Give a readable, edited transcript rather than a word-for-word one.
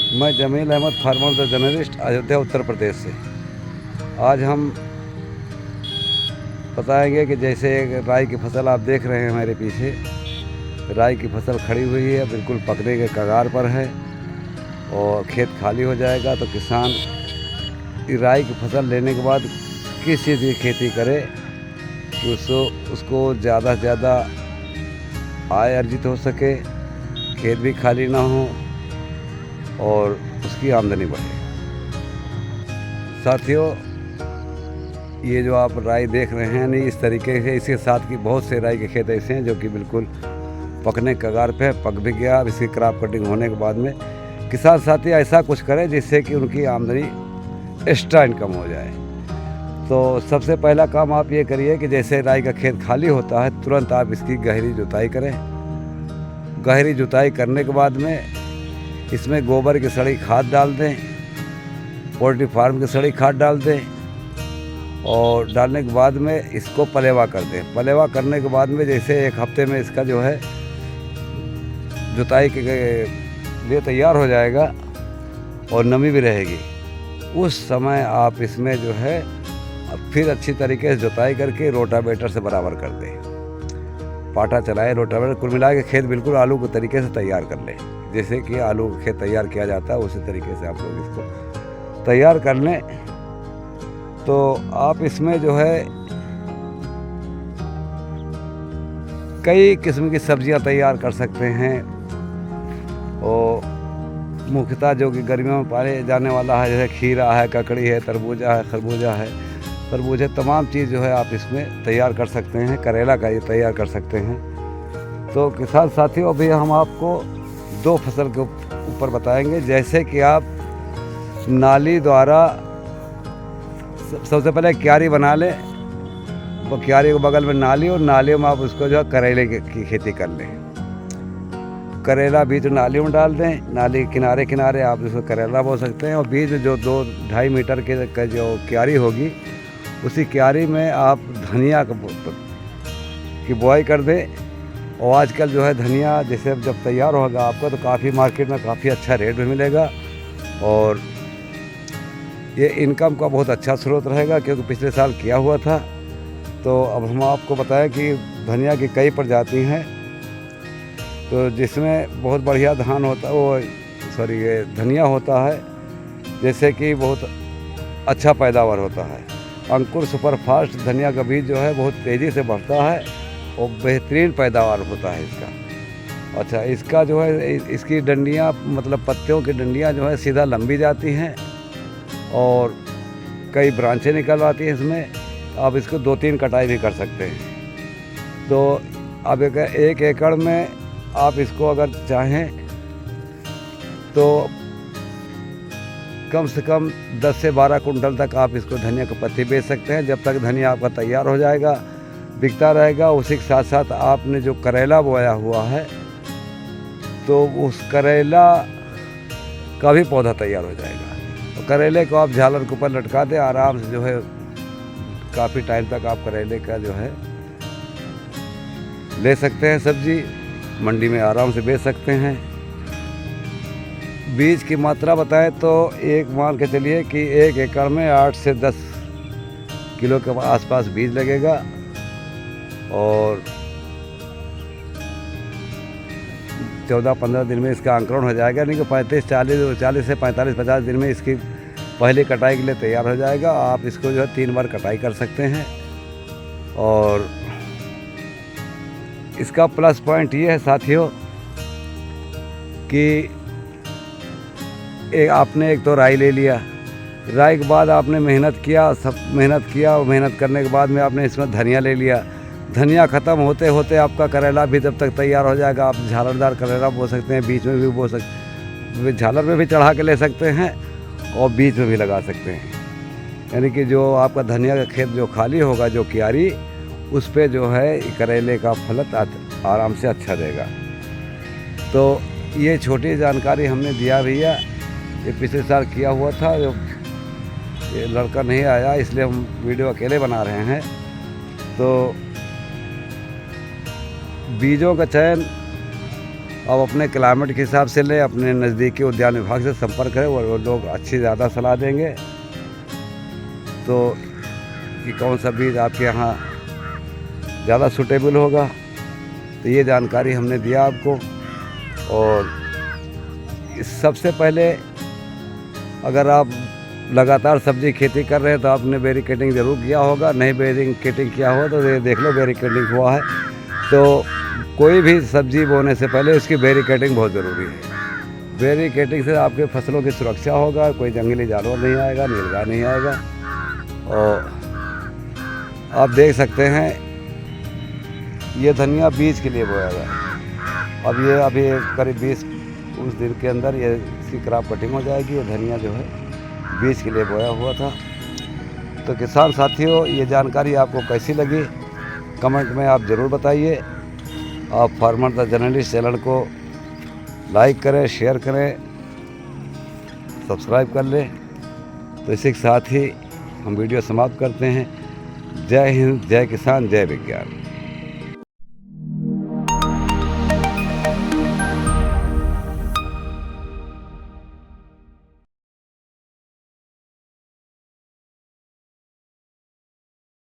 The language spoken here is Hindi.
मैं Jameel Ahmad farmer the journalist Ayodhya Uttar Pradesh से। आज हम बताएंगे कि जैसे राई की फसल आप देख रहे हैं हमारे पीछे, राई की फसल खड़ी हुई है, बिल्कुल पकने के कगार पर है और खेत खाली हो जाएगा। तो किसान राई की फसल लेने के बाद किस चीज़ की खेती करे कि उसको ज़्यादा से ज़्यादा आय अर्जित हो सके, खेत भी खाली ना हो और उसकी आमदनी बढ़े। साथियों, ये जो आप राई देख रहे हैं नहीं, इस तरीके से इसके साथ की बहुत से राई के खेत ऐसे हैं जो कि बिल्कुल पकने कगार पे है, पक भी गया। अब इसकी क्रॉप कटिंग होने के बाद में किसान साथी ऐसा कुछ करें जिससे कि उनकी आमदनी एक्स्ट्रा इनकम हो जाए। तो सबसे पहला काम आप ये करिए कि जैसे राई का खेत खाली होता है, तुरंत आप इसकी गहरी जुताई करें। गहरी जुताई करने के बाद में इसमें गोबर की सड़ी खाद डाल दें, पोल्ट्री फार्म की सड़ी खाद डाल दें और डालने के बाद में इसको पलेवा कर दें। पलेवा करने के बाद में जैसे एक हफ्ते में इसका जो है जुताई के लिए तैयार हो जाएगा और नमी भी रहेगी, उस समय आप इसमें जो है फिर अच्छी तरीके से जुताई करके रोटावेटर से बराबर कर दें। पाटा चलाए, रोटावेटर, कुल मिला के खेत बिल्कुल आलू के तरीके से तैयार कर लें। जैसे कि आलू का खेत तैयार किया जाता है उसी तरीके से आप लोग इसको तैयार कर लें। तो आप इसमें जो है कई किस्म की सब्जियां तैयार कर सकते हैं और मुख्यतः जो कि गर्मियों में पाले जाने वाला है, जैसे खीरा है, ककड़ी है, तरबूजा है, खरबूजा है, तरबूज, तमाम चीज़ जो है आप इसमें तैयार कर सकते हैं। करेला का ये तैयार कर सकते हैं। तो किसान साथियों, अभी हम आपको दो फसल के ऊपर बताएंगे। जैसे कि आप नाली द्वारा सबसे पहले क्यारी बना लें, वो क्यारी के बगल में नाली और नालियों में आप उसको जो है करेले की खेती कर लें। करेला बीज नालियों में डाल दें, नाली के किनारे किनारे आप इसको करेला बो सकते हैं और बीज जो 2-2.5 मीटर के जो क्यारी होगी उसी क्यारी में आप धनिया की बुआई कर दें। और आजकल जो है धनिया जैसे जब तैयार होगा आपका तो काफ़ी मार्केट में काफ़ी अच्छा रेट भी मिलेगा और ये इनकम का बहुत अच्छा स्रोत रहेगा, क्योंकि पिछले साल किया हुआ था। तो अब हम आपको बताएं कि धनिया की कई प्रजाति हैं, तो जिसमें बहुत बढ़िया धान होता है, ये धनिया होता है, जैसे कि बहुत अच्छा पैदावार होता है। अंकुर सुपरफास्ट धनिया का बीज जो है बहुत तेज़ी से बढ़ता है और बेहतरीन पैदावार होता है इसका। अच्छा, इसका जो है इसकी डंडियाँ, मतलब पत्तियों की डंडियाँ जो है सीधा लंबी जाती हैं और कई ब्रांचें निकल आती हैं इसमें। आप इसको 2-3 कटाई भी कर सकते हैं। तो अब 1 एकड़ में आप इसको अगर चाहें तो कम से कम 10 से 12 कुंटल तक आप इसको धनिया की पत्ती बेच सकते हैं। जब तक धनिया आपका तैयार हो जाएगा, बिकता रहेगा। उसी के साथ साथ आपने जो करेला बोया हुआ है तो उस करेला का भी पौधा तैयार हो जाएगा। तो करेले को आप झालर के ऊपर लटका दें, आराम से जो है काफ़ी टाइम तक आप करेले का जो है ले सकते हैं सब्जी, मंडी में आराम से बेच सकते हैं। बीज की मात्रा बताएं तो एक मान के चलिए कि 1 एकड़ में 8 से 10 किलो के आसपास बीज लगेगा और 14-15 दिन में इसका अंकुरण हो जाएगा। नहीं कि 40 से 45-50 दिन में इसकी पहली कटाई के लिए तैयार हो जाएगा। आप इसको जो है 3 बार कटाई कर सकते हैं। और इसका प्लस पॉइंट ये है साथियों कि आपने एक तो राई ले लिया, राई के बाद आपने मेहनत किया और मेहनत करने के बाद में आपने इसमें धनिया ले लिया। धनिया ख़त्म होते होते आपका करेला भी तब तक तैयार हो जाएगा। आप झालरदार करेला बो सकते हैं, बीच में भी बो सकते, झालर में भी चढ़ा के ले सकते हैं और बीच में भी लगा सकते हैं। यानी कि जो आपका धनिया का खेत जो खाली होगा, जो क्यारी, उस पे जो है करेले का फल आराम से अच्छा देगा। तो ये छोटी जानकारी हमने दिया भैया, ये पिछले साल किया हुआ था, जो ये लड़का नहीं आया इसलिए हम वीडियो अकेले बना रहे हैं। तो बीजों का चयन अब अपने क्लाइमेट के हिसाब से लें, अपने नज़दीकी उद्यान विभाग से संपर्क करें, वो लोग अच्छी ज़्यादा सलाह देंगे तो कि कौन सा बीज आपके यहाँ ज़्यादा सूटेबल होगा। तो ये जानकारी हमने दिया आपको। और इस सबसे पहले अगर आप लगातार सब्जी खेती कर रहे हैं तो आपने बैरिकेडिंग ज़रूर किया होगा, नहीं बैरिकेडिंग किया हो तो ये देख लो बैरिकेडिंग हुआ है। तो कोई भी सब्जी बोने से पहले उसकी बैरिकेडिंग बहुत ज़रूरी है। बैरिकेडिंग से आपके फसलों की सुरक्षा होगा, कोई जंगली जानवर नहीं आएगा, नीलगाय नहीं आएगा। और आप देख सकते हैं ये धनिया बीज के लिए बोया गया। अब ये अभी करीब 20 दिन के अंदर ये इसकी क्रॉप कटिंग हो जाएगी। ये धनिया जो है बीज के लिए बोया हुआ था। तो किसान साथियों, ये जानकारी आपको कैसी लगी कमेंट में आप ज़रूर बताइए। आप फार्मर द जर्नलिस्ट चैनल को लाइक करें, शेयर करें, सब्सक्राइब कर लें। तो इसी के साथ ही हम वीडियो समाप्त करते हैं। जय हिंद, जय किसान, जय विज्ञान।